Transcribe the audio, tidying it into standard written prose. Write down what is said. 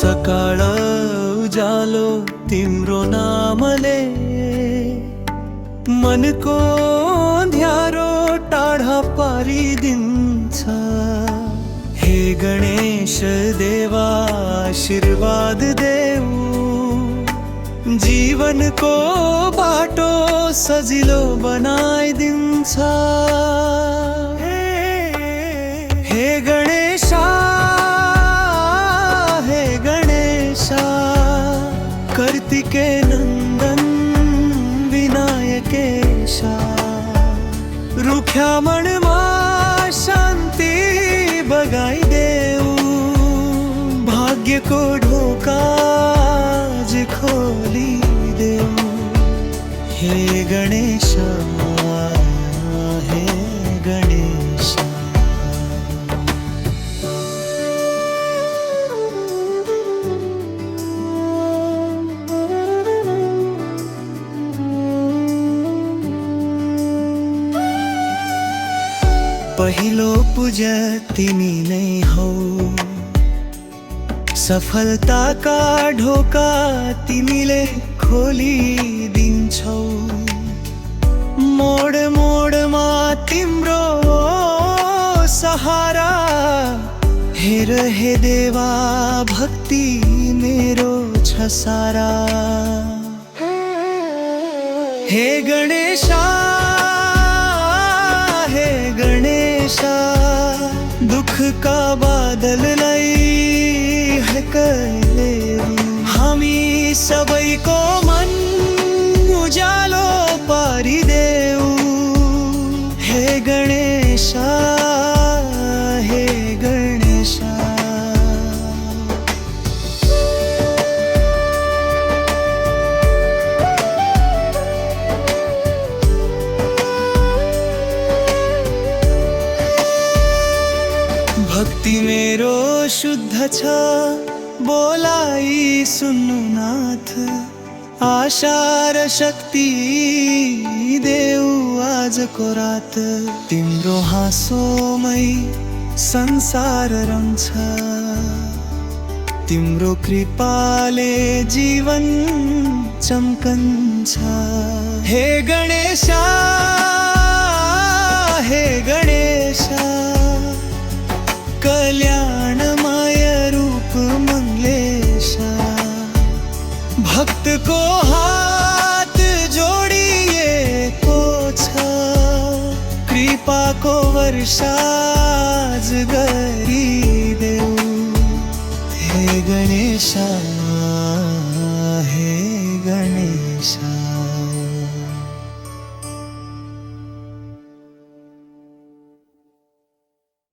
सकाळ उजालो तिम्रो नामले मनको ध्यारो टाढा पारिदिन्छ। हे गणेश देवा आशीर्वाद देऊ, जीवनको बाटो सजिलो बनाइदिन्छ। हे गणेशा हे गणेशा, कार्तिके नंदन विनायकेशा, रुख्या मनमा शांती बगाई देऊ, भाग्यको ढोका आज खोली देऊ। हे गणेशा हे गणेशा। पहिलो पूजा तिमी नै हौ, सफलताका ढोका तिमीले खोलिदिन्छौ। मोड मोडमा तिम्रो सहारा, हेर हे देवा भक्ति मेरो छ सारा। हे गणेशा हे गणेशा, दुख का बादल लाई हकले, हामी सबैको मन उजालो पारिदेऊ। हे गणेशा हे गणेशा। भक्ति मेरो शुद्ध छ, बोलाई सुन्नु नाथ, आशा र शक्ति देऊ आजको रात। तिम्रो हाँसोमै संसार रङ्छ, तिम्रो कृपाले जीवन चम्कन्छ। हे गणेशा हे गणेशा, कल्याणमय रूप मंगलेशा, भक्त को हात जोडिएको छ, कृपा को वर्षाज गरिदेऊ। हे गणेशा हे गणेशा।